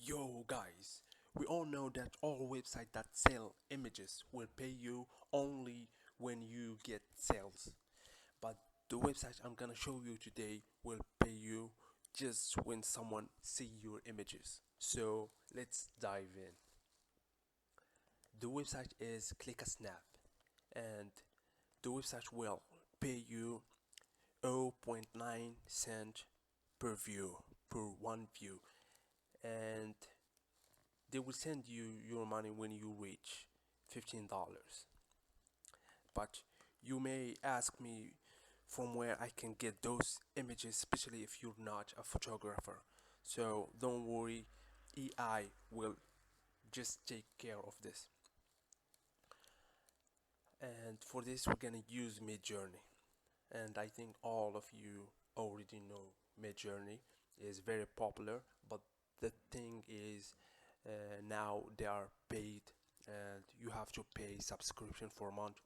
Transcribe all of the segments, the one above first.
Yo guys, we all know that all websites that sell images will pay you only when you get sales. But the website I'm gonna show you today will pay you just when someone see your images. So let's dive in. The website is clickasnap, and the website will pay you 0.9 cent per view, per one view, and they will send you your money when you reach $15. But you may ask me from where I can get those images, especially if you're not a photographer. So don't worry, AI will just take care of this. And for this, we're gonna use Midjourney. And I think all of you already know Midjourney is very popular, but the thing is, now they are paid, and you have to pay subscription for a month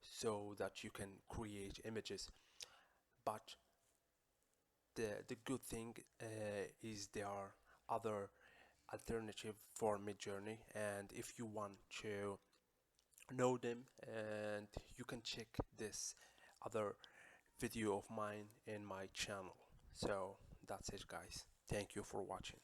so that you can create images. But the good thing is there are other alternative for Midjourney, and if you want to know them, and you can check this other video of mine in my channel. So that's it guys, thank you for watching.